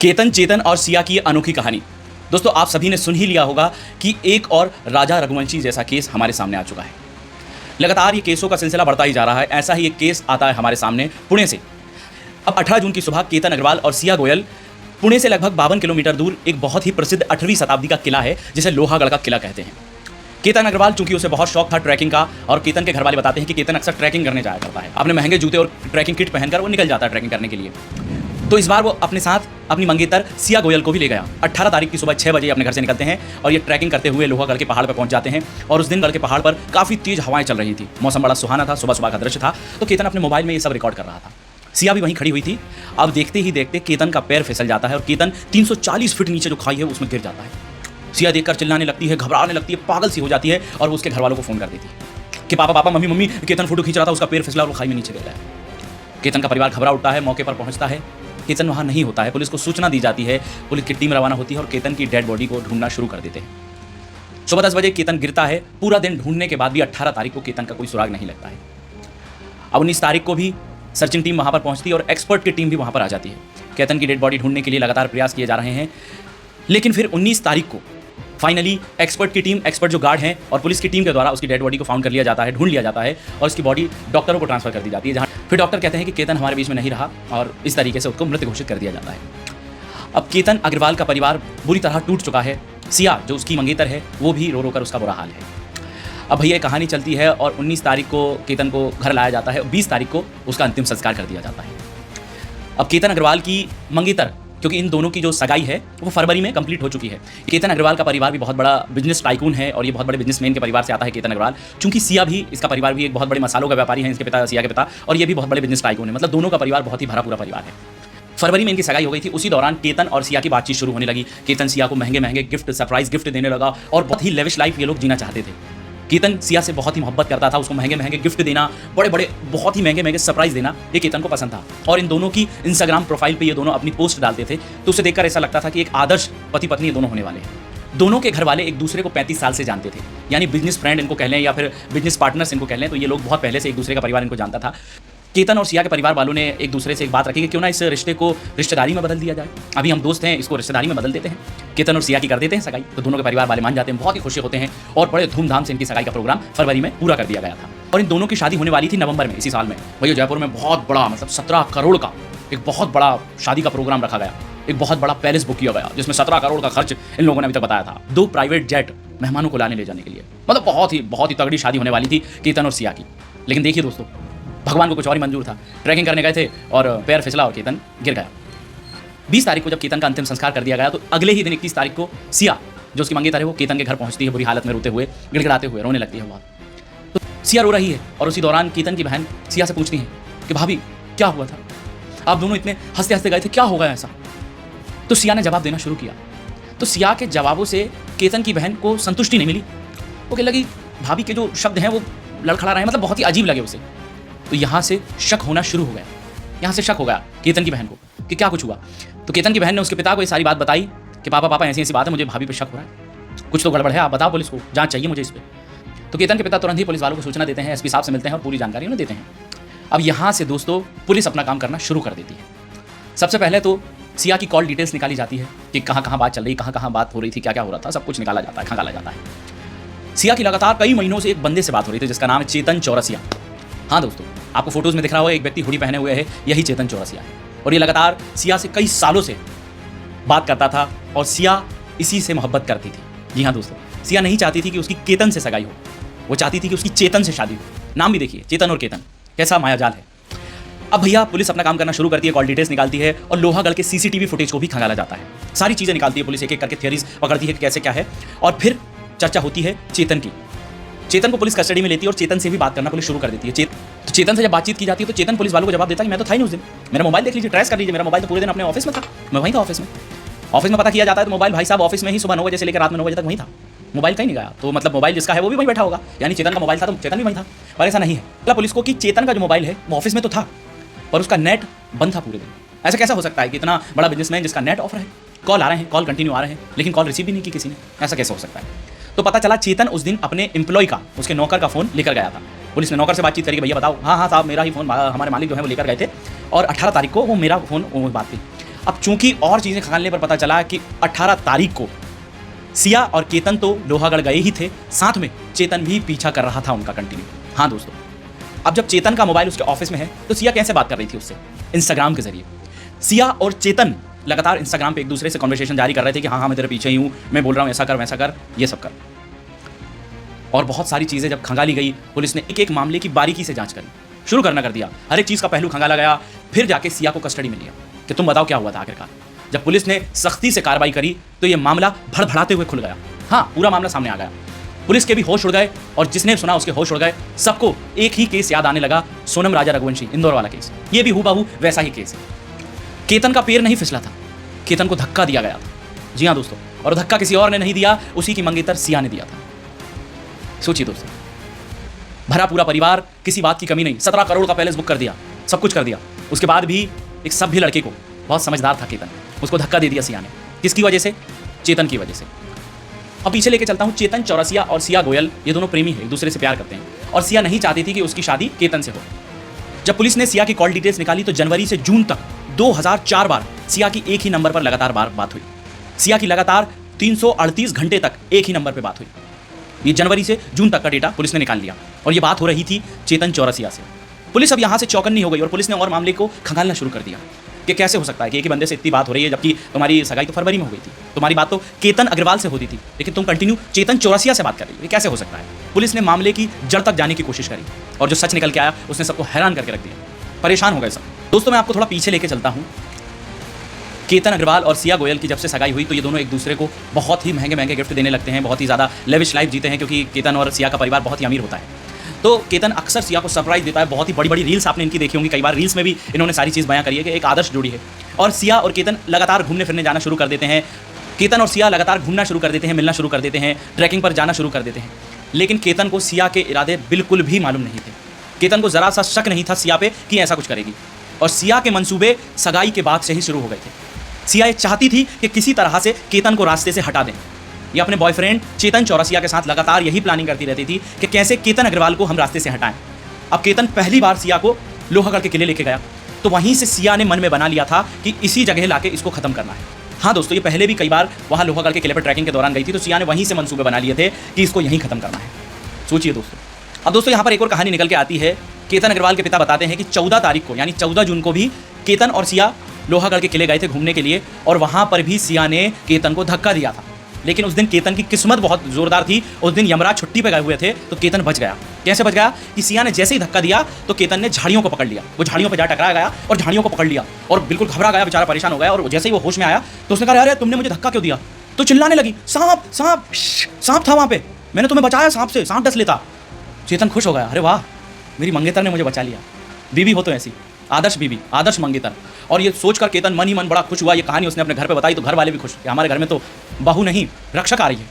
केतन, चेतन और सिया की अनोखी कहानी। दोस्तों, आप सभी ने सुन ही लिया होगा कि एक और राजा रघुवंशी जैसा केस हमारे सामने आ चुका है। लगातार ये केसों का सिलसिला बढ़ता ही जा रहा है। ऐसा ही एक केस आता है हमारे सामने पुणे से। अब 18 जून की सुबह केतन अग्रवाल और सिया गोयल पुणे से लगभग 52 किलोमीटर दूर एक बहुत ही प्रसिद्ध 8वीं शताब्दी का किला है जिसे लोहागढ़ का किला कहते हैं। केतन अग्रवाल, चूंकि उसे बहुत शौक था ट्रैकिंग का, और केतन के घर वाले बताते हैं कि केतन अक्सर ट्रैकिंग करने जाया करता है। अपने महंगे जूते और ट्रैकिंग किट पहनकर वो निकल जाता है ट्रैकिंग करने के लिए। तो इस बार वो अपने साथ अपनी मंगेतर सिया गोयल को भी ले गया। 18 तारीख की सुबह 6 बजे अपने घर से निकलते हैं और ये ट्रैकिंग करते हुए लोहागढ़ के पहाड़ पर पहुंच जाते हैं। और उस दिन गढ़ के पहाड़ पर काफ़ी तेज हवाएं चल रही थी। मौसम बड़ा सुहाना था, सुबह सुबह का दृश्य था। तो केतन अपने मोबाइल में ये सब रिकॉर्ड कर रहा था। सिया भी वहीं खड़ी हुई थी। अब देखते ही देखते केतन का पैर फिसल जाता है और केतन 340 फीट नीचे जो खाई है उसमें गिर जाता है। सिया देखकर चिल्लाने लगती है, घबराने लगती है, पागल सी हो जाती है और उसके घर वालों को फ़ोन कर देती है कि पापा पापा, मम्मी मम्मी, केतन फोटो खींच रहा था, उसका पैर फिसला और वो खाई में नीचे गिर गया। केतन का परिवार घबरा उठता है, मौके पर पहुंचता है। केतन वहाँ नहीं होता है। पुलिस को सूचना दी जाती है, पुलिस की टीम रवाना होती है और केतन की डेड बॉडी को ढूंढना शुरू कर देते हैं। सुबह 10 बजे केतन गिरता है। पूरा दिन ढूंढने के बाद भी 18 तारीख को केतन का कोई सुराग नहीं लगता है। अब 19 तारीख को भी सर्चिंग टीम वहाँ पर पहुँचती है और एक्सपर्ट की टीम भी वहाँ पर आ जाती है। केतन की डेड बॉडी ढूंढने के लिए लगातार प्रयास किए जा रहे हैं। लेकिन फिर 19 तारीख को फाइनली एक्सपर्ट की टीम, एक्सपर्ट जो गार्ड हैं और पुलिस की टीम के द्वारा उसकी डेड बॉडी को फाउंड कर लिया जाता है, ढूंढ लिया जाता है और उसकी बॉडी डॉक्टरों को ट्रांसफर कर दी जाती है, जहाँ फिर डॉक्टर कहते हैं कि केतन हमारे बीच में नहीं रहा और इस तरीके से उसको मृत घोषित कर दिया जाता है। अब केतन अग्रवाल का परिवार बुरी तरह टूट चुका है। सिया जो उसकी मंगेतर है वो भी रो रो कर उसका बुरा हाल है। अब भैया कहानी चलती है और 19 तारीख को केतन को घर लाया जाता है और 20 तारीख को उसका अंतिम संस्कार कर दिया जाता है। अब केतन अग्रवाल की मंगेतर, क्योंकि इन दोनों की जो सगाई है वो फरवरी में कंप्लीट हो चुकी है। केतन अग्रवाल का परिवार भी बहुत बड़ा बिजनेस टाइकून है और ये बहुत बड़े बिजनेसमैन के परिवार से आता है केतन अग्रवाल। चूंकि सिया भी, इसका परिवार भी एक बहुत बड़े मसालों का व्यापारी है, इसके पिता सिया के पिता, और ये भी बहुत बड़े बिजनेस टाइकून है। मतलब दोनों का परिवार बहुत ही भरा पूरा परिवार है। फरवरी में इनकी सगाई हो गई थी। उसी दौरान केतन और सिया की बातचीत शुरू होने लगी। केतन सिया को महंगे महंगे गिफ्ट, सरप्राइज गिफ्ट देने लगा और बहुत ही लेविश लाइफ ये लोग जीना चाहते थे। केतन सिया से बहुत ही मोहब्बत करता था। उसको महंगे महंगे गिफ्ट देना, बड़े बड़े बहुत ही महंगे महंगे सरप्राइज देना, ये केतन को पसंद था। और इन दोनों की इंस्टाग्राम प्रोफाइल पे ये दोनों अपनी पोस्ट डालते थे, तो उसे देखकर ऐसा लगता था कि एक आदर्श पति पत्नी ये दोनों होने वाले हैं। दोनों के घर वाले एक दूसरे को 35 साल से जानते थे, यानी बिजनेस फ्रेंड इनको कह लें या फिर बिजनेस पार्टनर्स इनको कह लें, तो ये लोग बहुत पहले से एक दूसरे का परिवार इनको जानता था। केतन और सिया के परिवार वालों ने एक दूसरे से एक बात रखी कि क्यों ना इस रिश्ते को रिश्तेदारी में बदल दिया जाए। अभी हम दोस्त हैं, इसको रिश्तेदारी में बदल देते हैं। केतन और सिया की कर देते हैं सगाई। तो दोनों के परिवार वाले मान जाते हैं, बहुत ही खुशी होते हैं और बड़े धूमधाम से इनकी सगाई का प्रोग्राम फरवरी में पूरा कर दिया गया था। और इन दोनों की शादी होने वाली थी नवंबर में, इसी साल में। वही जयपुर में बहुत बड़ा, मतलब 17 करोड़ का एक बहुत बड़ा शादी का प्रोग्राम रखा गया। एक बहुत बड़ा पैलेस बुक किया गया जिसमें 17 करोड़ का खर्च इन लोगों ने अभी तक बताया था। 2 प्राइवेट जेट मेहमानों को लाने ले जाने के लिए। मतलब बहुत ही तगड़ी शादी होने वाली थी केतन और सिया की। लेकिन देखिए दोस्तों, भगवान को कुछ और ही मंजूर था। ट्रैकिंग करने गए थे और पैर फिसला और केतन गिर गया। 20 तारीख को जब केतन का अंतिम संस्कार कर दिया गया तो अगले ही दिन 21 तारीख को सिया जो उसकी मंगेतर है वो केतन के घर पहुंचती है, बुरी हालत में रोते हुए, गिड़गिड़ाते हुए, रोने लगती है बहुत। तो सिया रो रही है और उसी दौरान केतन की बहन सिया से पूछती है कि भाभी क्या हुआ था, आप दोनों इतने हंसते हंसते गए थे, क्या हो गया ऐसा। तो सिया ने जवाब देना शुरू किया। तो सिया के जवाबों से केतन की बहन को संतुष्टि नहीं मिली। वो कहने लगी भाभी के जो शब्द हैं वो लड़खड़ा रहे हैं, मतलब बहुत ही अजीब लगे उसे। तो यहाँ से शक होना शुरू हो गया। यहाँ से शक हो गया केतन की बहन को कि क्या कुछ हुआ। तो केतन की बहन ने उसके पिता को ये सारी बात बताई कि पापा ऐसी ऐसी बात है, मुझे भाभी पे शक हो रहा है, कुछ तो गड़बड़ है, आप बताओ पुलिस को, जांच चाहिए मुझे इस पर। तो केतन के पिता तुरंत ही पुलिस वालों को सूचना देते हैं, एसपी साहब से मिलते हैं और पूरी जानकारी उन्हें देते हैं। अब यहाँ से दोस्तों पुलिस अपना काम करना शुरू कर देती है। सबसे पहले तो सिया की कॉल डिटेल्स निकाली जाती है कि कहाँ कहाँ बात चल रही, कहाँ कहाँ बात हो रही थी, क्या क्या हो रहा था, सब कुछ निकाला जाता है, खंगाला जाता है। सिया की लगातार कई महीनों से एक बंदे से बात हो रही थी जिसका नाम है चेतन चौरसिया। हाँ दोस्तों, आपको फोटोज में दिख रहा होगा एक व्यक्ति हुडी पहने हुए है, यही चेतन चौरसिया है। और ये लगातार सिया से कई सालों से बात करता था और सिया इसी से मोहब्बत करती थी। जी हाँ दोस्तों, सिया नहीं चाहती थी कि उसकी केतन से सगाई हो, वो चाहती थी कि उसकी चेतन से शादी हो। नाम भी देखिए, चेतन और केतन, कैसा मायाजाल है। अब भैया पुलिस अपना काम करना शुरू करती है, कॉल डिटेल्स निकालती है और लोहागढ़ के सीसीटीवी फुटेज को भी खंगाला जाता है। सारी चीज़ें निकालती है पुलिस, एक एक करके थियरीज पकड़ती है कि कैसे क्या है। और फिर चर्चा होती है चेतन की। चेतन को पुलिस कस्टडी में लेती है और चेतन से भी बात करना पुलिस शुरू कर देती है। तो चेतन से जब बातचीत की जाती है तो चेतन पुलिस वालों को जवाब देता है कि मैं तो था ही नहीं उस दिन, मेरा मोबाइल देख लीजिए, ट्रेस कर लीजिए, मेरा मोबाइल तो पूरे दिन अपने ऑफिस में था, मैं वहीं था ऑफिस में। ऑफिस में पता किया जाता है तो मोबाइल भाई साहब ऑफिस में ही सुबह 9 बजे से लेकर रात में 9 बजे तक वहीं था, मोबाइल कहीं नहीं गया। तो मतलब मोबाइल जिसका है वो भी वहीं बैठा होगा, यानी चेतन का मोबाइल था तो चेतन भी वहीं था। पर ऐसा नहीं है। बोला पुलिस को कि चेतन का जो मोबाइल है वो ऑफिस में तो था पर उसका नेट बंद था पूरे दिन। ऐसा कैसा हो सकता है कि इतना बड़ा बिजनेसमैन जिसका नेट ऑफ है, कॉल आ रहे हैं, कॉल कंटिन्यू आ रहे हैं, लेकिन कॉल रिसीव भी नहीं की किसी ने, ऐसा कैसे हो सकता है। तो पता चला चेतन उस दिन अपने एम्प्लॉय का, उसके नौकर का फ़ोन लेकर गया था। पुलिस ने नौकर से बातचीत करी कि भैया बताओ, हाँ साहब मेरा ही फ़ोन, हमारे मालिक जो है वो लेकर गए थे और 18 तारीख को वो मेरा फ़ोन बात थी। अब चूंकि और चीजें खंगालने पर पता चला कि 18 तारीख को सिया और केतन तो लोहागढ़ गए ही थे, साथ में चेतन भी पीछा कर रहा था उनका कंटिन्यू। हाँ दोस्तों, अब जब चेतन का मोबाइल उसके ऑफिस में है तो सिया कैसे बात कर रही थी उससे? इंस्टाग्राम के जरिए। सिया और चेतन लगातार इंस्टाग्राम पे एक दूसरे से कन्वर्सेशन जारी कर रहे थे कि हाँ हाँ मैं तेरे पीछे ही हूँ, मैं बोल रहा हूँ ऐसा कर वैसा कर, ये सब कर। और बहुत सारी चीज़ें जब खंगाली गई, पुलिस ने एक एक मामले की बारीकी से जांच करी, शुरू करना कर दिया, हर एक चीज़ का पहलू खंगाला गया। फिर जाके सिया को कस्टडी में लिया कि तुम बताओ क्या हुआ था आखिरकार। जब पुलिस ने सख्ती से कार्रवाई करी तो ये मामला भड़भड़ाते हुए खुल गया। हाँ, पूरा मामला सामने आ गया। पुलिस के भी होश उड़ गए और जिसने सुना उसके होश उड़ गए। सबको एक ही केस याद आने लगा, सोनम राजा रघुवंशी, इंदौर वाला केस। ये भी हूबहू वैसा ही केस है। केतन का पैर नहीं फिसला था, केतन को धक्का दिया गया था। जी हाँ दोस्तों, और धक्का किसी और ने नहीं दिया, उसी की मंगेतर सिया ने दिया था। सोचिए दोस्तों, भरा पूरा परिवार, किसी बात की कमी नहीं, 17 करोड़ का पैलेस बुक कर दिया, सब कुछ कर दिया। उसके बाद भी एक सभ्य लड़के को, बहुत समझदार था केतन, उसको धक्का दे दिया सिया ने। किसकी वजह से? चेतन की वजह से। अब पीछे लेके चलता हूँ, चेतन चौरसिया और सिया गोयल ये दोनों प्रेमी हैं, एक दूसरे से प्यार करते हैं और सिया नहीं चाहती थी कि उसकी शादी केतन से हो। जब पुलिस ने सिया की कॉल डिटेल्स निकाली तो जनवरी से जून तक 2004 बार सिया की एक ही नंबर पर लगातार बात हुई। सिया की लगातार 338 घंटे तक एक ही नंबर पर बात हुई। ये जनवरी से जून तक का डेटा पुलिस ने निकाल लिया और ये बात हो रही थी चेतन चौरसिया से। पुलिस अब यहाँ से चौकन्नी हो गई और पुलिस ने और मामले को खंगालना शुरू कर दिया कि कैसे हो सकता है कि एक ही बंदे से इतनी बात हो रही है, जबकि तुम्हारी सगाई तो फरवरी में हो गई थी, तुम्हारी बात तो केतन अग्रवाल से होती थी, लेकिन तुम कंटिन्यू चेतन चौरसिया से बात कर रही हो, ये कैसे हो सकता है? पुलिस ने मामले की जड़ तक जाने की कोशिश करी और जो सच निकल के आया उसने सबको हैरान करके रख दिया, परेशान हो गए सब। दोस्तों, मैं आपको थोड़ा पीछे लेके चलता हूँ। केतन अग्रवाल और सिया गोयल की जब से सगाई हुई तो ये दोनों एक दूसरे को बहुत ही महंगे महंगे गिफ्ट देने लगते हैं, बहुत ही ज़्यादा लेविश लाइफ जीते हैं, क्योंकि केतन और सिया का परिवार बहुत ही अमीर होता है। तो केतन अक्सर सिया को सरप्राइज देता है, बहुत ही बड़ी बड़ी रील्स आपने इनकी देखी होंगी, कई बार रील्स में भी इन्होंने सारी चीज़ बयां करी है कि एक आदर्श जोड़ी है। और सिया और केतन लगातार घूमने फिरने जाना शुरू कर देते हैं। केतन और सिया लगातार घूमना शुरू कर देते हैं, मिलना शुरू कर देते हैं, ट्रैकिंग पर जाना शुरू कर देते हैं। लेकिन केतन को सिया के इरादे बिल्कुल भी मालूम नहीं थे। केतन को ज़रा सा शक नहीं था सिया पे कि ऐसा कुछ करेगी, और सिया के मंसूबे सगाई के बाद से ही शुरू हो गए थे। सिया ये चाहती थी कि किसी तरह से केतन को रास्ते से हटा दें। ये अपने बॉयफ्रेंड चेतन चौरसिया के साथ लगातार यही प्लानिंग करती रहती थी कि कैसे केतन अग्रवाल को हम रास्ते से हटाएं। अब केतन पहली बार सिया को लोहागढ़ के किले लेके गया तो वहीं से सिया ने मन में बना लिया था कि इसी जगह लाके इसको खत्म करना है। हाँ दोस्तों, ये पहले भी कई बार वहाँ लोहागढ़ के किले पर ट्रैकिंग के दौरान गई थी, तो सिया ने वहीं से मंसूबे बना लिए थे कि इसको यहीं खत्म करना है। सोचिए दोस्तों। अब दोस्तों, यहाँ पर एक और कहानी निकल के आती है। केतन अग्रवाल के पिता बताते हैं कि 14 तारीख को यानी 14 जून को भी केतन और सिया लोहागढ़ के किले गए थे घूमने के लिए, और वहाँ पर भी सिया ने केतन को धक्का दिया था। लेकिन उस दिन केतन की किस्मत बहुत जोरदार थी, उस दिन यमराज छुट्टी पे गए हुए थे, तो केतन बच गया। कैसे बच गया? कि सिया ने जैसे ही धक्का दिया तो केतन ने झाड़ियों को पकड़ लिया, वो झाड़ियों पे जा टकरा गया और झाड़ियों को पकड़ लिया और बिल्कुल घबरा गया, बेचारा परेशान हो गया। और जैसे ही वो होश में आया तो उसने कहा, अरे तुमने मुझे धक्का क्यों दिया? तो चिल्लाने लगी, सांप सांप सांप था वहाँ पे, मैंने तुम्हें बचाया सांप से, सांप डस लेता। चेतन खुश हो गया, अरे वाह, मेरी मंगेतर ने मुझे बचा लिया। बीबी हो तो ऐसी, आदर्श बीबी, आदर्श मंगेतर। और ये सोचकर केतन मन ही मन बड़ा खुश हुआ। ये कहानी उसने अपने घर पे बताई तो घर वाले भी खुश कि हमारे घर में तो बहू नहीं रक्षक आ रही है,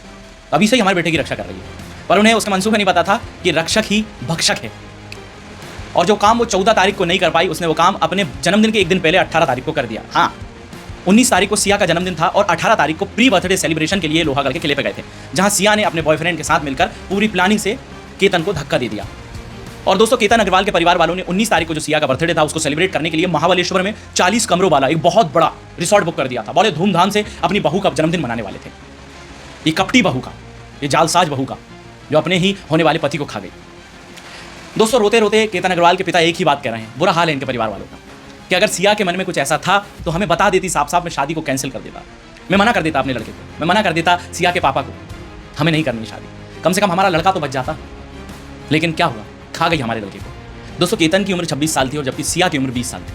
अभी से ही हमारे बेटे की रक्षा कर रही है। पर उन्हें उसका मंसूबा नहीं पता था कि रक्षक ही भक्षक है। और जो काम वो 14 तारीख को नहीं कर पाई, उसने वो काम अपने जन्मदिन के एक दिन पहले 18 तारीख को कर दिया। हाँ, 19 तारीख को सिया का जन्मदिन था और 18 तारीख को प्री बर्थडे सेलिब्रेशन के लिए लोहागढ़ के किले पे गए थे, जहाँ सिया ने अपने बॉयफ्रेंड के साथ मिलकर पूरी प्लानिंग से केतन को धक्का दे दिया। और दोस्तों, केतन अग्रवाल के परिवार वालों ने 19 तारीख को जो सिया का बर्थडे था उसको सेलिब्रेट करने के लिए महाबलेश्वर में 40 कमरों वाला एक बहुत बड़ा रिसॉर्ट बुक कर दिया था। बड़े धूमधाम से अपनी बहू का जन्मदिन मनाने वाले थे। ये कपटी बहू का, ये जालसाज बहू का, जो अपने ही होने वाले पति को खा गई। दोस्तों, रोते रोते केतन अग्रवाल के पिता एक ही बात कह रहे हैं, बुरा हाल है इनके परिवार वालों का, कि अगर सिया के मन में कुछ ऐसा था तो हमें बता देती, साफ साफ मैं शादी को कैंसिल कर देता, मैं मना कर देता अपने लड़के को, मैं मना कर देता सिया के पापा को, हमें नहीं करनी शादी, कम से कम हमारा लड़का तो बच जाता। लेकिन क्या हुआ, खा गई हमारे लड़के को। दोस्तों, केतन की उम्र 26 साल थी और जबकि सिया की उम्र 20 साल थी।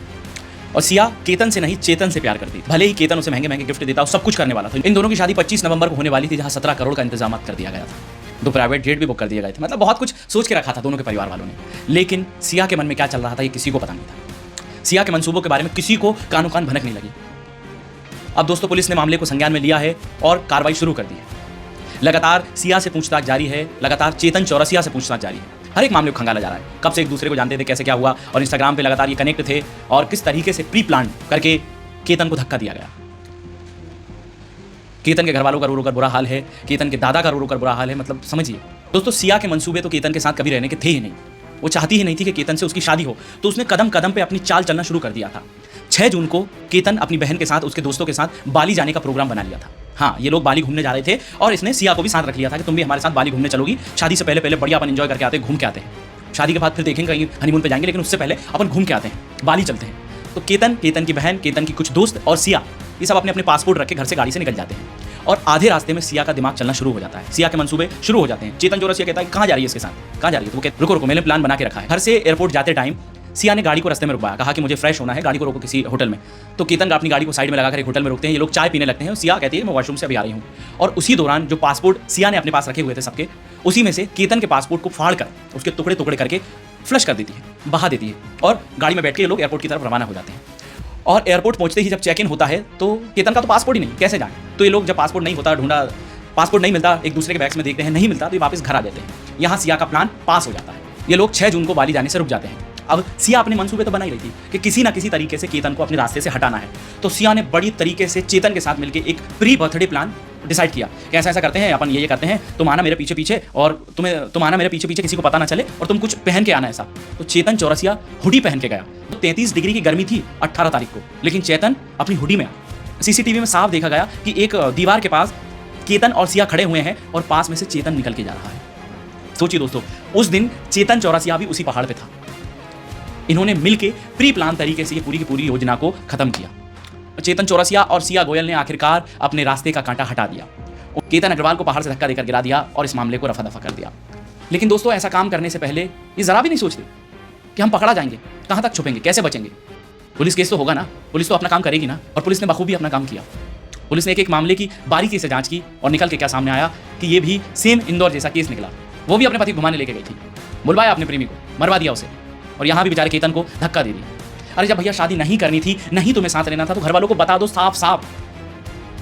और सिया केतन से नहीं चेतन से प्यार करती, भले ही केतन उसे महंगे महंगे गिफ्ट देता और सब कुछ करने वाला था। इन दोनों की शादी 25 नवंबर को होने वाली थी, जहां 17 करोड़ का इंतजाम कर दिया गया था, 2 प्राइवेट जेट भी बुक कर दिए गए थे। मतलब बहुत कुछ सोच के रखा था दोनों के परिवार वालों ने। लेकिन सिया के मन में क्या चल रहा था ये किसी को पता नहीं था। सिया के मंसूबों के बारे में किसी को कानो कान भनक नहीं लगी। अब दोस्तों, पुलिस ने मामले को संज्ञान में लिया है और कार्रवाई शुरू कर दी है। लगातार सिया से पूछताछ जारी है, लगातार चेतन चौरसिया से पूछताछ जारी है। हर एक मामले को खंगाला जा रहा है, कब से एक दूसरे को जानते थे, कैसे क्या हुआ, और इंस्टाग्राम पे लगातार ये कनेक्ट थे, और किस तरीके से प्री प्लान करके केतन को धक्का दिया गया। केतन के घर वालों का रो रो कर बुरा हाल है, केतन के दादा का रो रो कर बुरा हाल है। मतलब समझिए दोस्तों, सिया के मंसूबे तो केतन के साथ कभी रहने के थे ही नहीं। वो चाहती ही नहीं थी कि केतन से उसकी शादी हो, तो उसने कदम कदम पे अपनी चाल चलना शुरू कर दिया था। 6 जून को केतन अपनी बहन के साथ, उसके दोस्तों के साथ बाली जाने का प्रोग्राम बना लिया था। हाँ, ये लोग बाली घूमने जा रहे थे और इसने सिया को भी साथ रख लिया था कि तुम भी हमारे साथ बाली घूमने चलोगी। शादी से पहले पहले बढ़िया अपन एंजॉय करके आते हैं, घूम के आते हैं। शादी के बाद फिर देखेंगे कहीं हनीमून पे जाएंगे, लेकिन उससे पहले अपन घूम के आते हैं, बाली चलते हैं। तो केतन, केतन की बहन, केतन की कुछ दोस्त और सिया, ये सब अपने अपने पासपोर्ट रख के घर से गाड़ी से निकल जाते हैं। और आधे रास्ते में सिया का दिमाग चलना शुरू हो जाता है। सिया के मंसूबे शुरू हो जाते हैं। चेतन चौरसिया कहता है कहाँ जा रही है इसके साथ, कहाँ जा रही है? तो वो कहते रुको रुको, मैंने प्लान बना के रखा है। घर से एयरपोर्ट जाते टाइम सिया ने गाड़ी को रास्ते में रुकवाया, कहा कि मुझे फ्रेश होना है, गाड़ी को रोको किसी होटल में। तो केतन अपनी गाड़ी को साइड में लगाकर एक होटल में रोकते हैं। ये लोग चाय पीने लगते हैं और सिया कहती है मैं वॉशरूम से अभी आ रही हूँ। और उसी दौरान जो पासपोर्ट सिया ने अपने पास रखे हुए थे सबके, उसी में से केतन के पासपोर्ट को फाड़ कर उसके टुकड़े टुकड़े करके फ्लश कर देती है, बहा देती है। और गाड़ी में बैठ के ये लोग एयरपोर्ट की तरफ रवाना हो जाते हैं। और एयरपोर्ट पहुंचते ही जब चेक इन होता है तो केतन का तो पासपोर्ट ही नहीं, कैसे जाए? तो ये लोग जब पासपोर्ट नहीं होता, ढूंढा, पासपोर्ट नहीं मिलता, एक दूसरे के बैग्स में देखते हैं, नहीं मिलता, तो ये वापस घर आ जाते हैं। यहाँ सिया का प्लान पास हो जाता है। ये लोग 6 जून को बाली जाने से रुक जाते हैं। अब सिया अपने मंसूबे तो बना ही रही थी कि किसी ना किसी तरीके से केतन को अपने रास्ते से हटाना है। तो सिया ने बड़ी तरीके से चेतन के साथ मिलकर एक प्री बर्थडे प्लान डिसाइड किया कि ऐसा ऐसा करते हैं, अपन ये करते हैं, तुम आना मेरे पीछे पीछे और तुम आना मेरे पीछे पीछे, किसी को पता ना चले, और तुम कुछ पहन के आना ऐसा। तो चेतन चौरसिया हुडी पहन के गया। तो 33 डिग्री की गर्मी थी 18 तारीख को, लेकिन चेतन अपनी हुडी में आया। सीसीटीवी में साफ देखा गया कि एक दीवार के पास केतन और सिया खड़े हुए हैं और पास में से चेतन निकल के जा रहा है। सोचिए दोस्तों, उस दिन चेतन चौरसिया भी उसी पहाड़ पे था। इन्होंने मिलके प्री प्लान तरीके से ये पूरी की पूरी योजना को खत्म किया। चेतन चौरसिया और सिया गोयल ने आखिरकार अपने रास्ते का कांटा हटा दिया। केतन अग्रवाल को पहाड़ से धक्का देकर गिरा दिया और इस मामले को रफा दफा कर दिया। लेकिन दोस्तों, ऐसा काम करने से पहले ये जरा भी नहीं सोचते कि हम पकड़ा जाएंगे, कहां तक छुपेंगे, कैसे बचेंगे। पुलिस केस तो होगा ना, पुलिस तो अपना काम करेगी ना। और पुलिस ने बखूबी अपना काम किया। पुलिस ने एक एक मामले की बारीकी से जांच की और निकल के क्या सामने आया कि ये भी सेम इंदौर जैसा केस निकला। वो भी अपने पति घुमाने लेके गई थी, बुलवाया अपने प्रेमी को, मरवा दिया उसे, और यहाँ भी बेचारे केतन को धक्का दे दिया। अरे जब भैया शादी नहीं करनी थी, नहीं तुम्हें साथ रहना था, तो घर वालों को बता दो साफ साफ।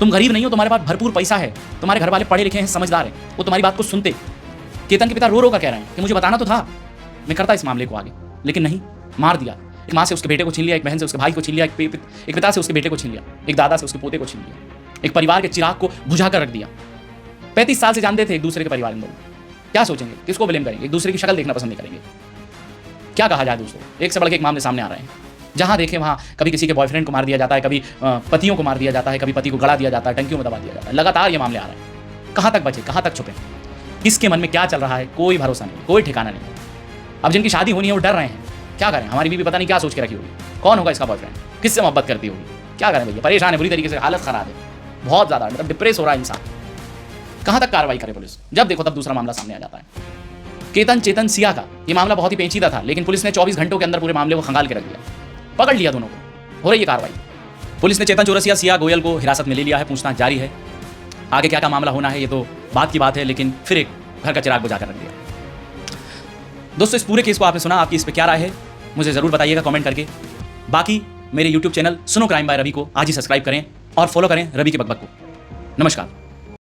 तुम गरीब नहीं हो, तुम्हारे पास भरपूर पैसा है, तुम्हारे घर वाले पढ़े लिखे हैं, समझदार हैं, वो तुम्हारी बात को सुनते। केतन के पिता रो रो कर कह रहे हैं कि मुझे बताना तो था, मैं करता इस मामले को आगे, लेकिन नहीं, मार दिया। एक माँ से उसके बेटे को छीन लिया, एक बहन से उसके भाई को छीन लिया, एक पिता से उसके बेटे को छीन लिया, एक दादा से उसके पोते को छीन लिया, एक परिवार के चिराग को बुझा कर रख दिया। 35 साल से जानते थे एक दूसरे के परिवार में। क्या सोचेंगे, किसको ब्लेम करेंगे, एक दूसरे की शक्ल देखना पसंद नहीं करेंगे। क्या कहा जाए दोस्तों, एक से बढ़ के एक मामले सामने आ रहे हैं। जहां देखें वहां कभी किसी के बॉयफ्रेंड को मार दिया जाता है, कभी पतियों को मार दिया जाता है, कभी पति को गला दिया जाता है, टंकियों में दबा दिया जाता है। लगातार ये मामले आ रहे हैं। कहां तक बचे, कहां तक छुपे, किसके मन में क्या चल रहा है, कोई भरोसा नहीं, कोई ठिकाना नहीं। अब जिनकी शादी होनी है वो डर रहे हैं, क्या करें, हमारी बीवी पता नहीं क्या सोच के रखी होगी, कौन होगा इसका बॉयफ्रेंड, किससे मोहब्बत करती होगी, क्या करें भैया, परेशान है, बुरी तरीके से हालत खराब है, बहुत ज़्यादा, मतलब डिप्रेस हो रहा है इंसान। कहाँ तक कार्रवाई करे पुलिस, जब देखो तब दूसरा मामला सामने आ जाता है। केतन चेतन सिया का ये मामला बहुत ही पेचीदा था, लेकिन पुलिस ने 24 घंटों के अंदर पूरे मामले को खंगाल के रख दिया, पकड़ लिया दोनों को। हो रही है कार्रवाई। पुलिस ने चेतन चौरसिया, सिया गोयल को हिरासत में ले लिया है, पूछताछ जारी है। आगे क्या क्या मामला होना है ये तो बात की बात है, लेकिन फिर एक घर का चिराग बुझा कर रख दिया। दोस्तों, इस पूरे केस को आपने सुना, आपकी इस पर क्या राय है मुझे ज़रूर बताइएगा कमेंट करके। बाकी मेरे यूट्यूब चैनल सुनो क्राइम बाय रवि को आज ही सब्सक्राइब करें और फॉलो करें रवि के बकबक को। नमस्कार।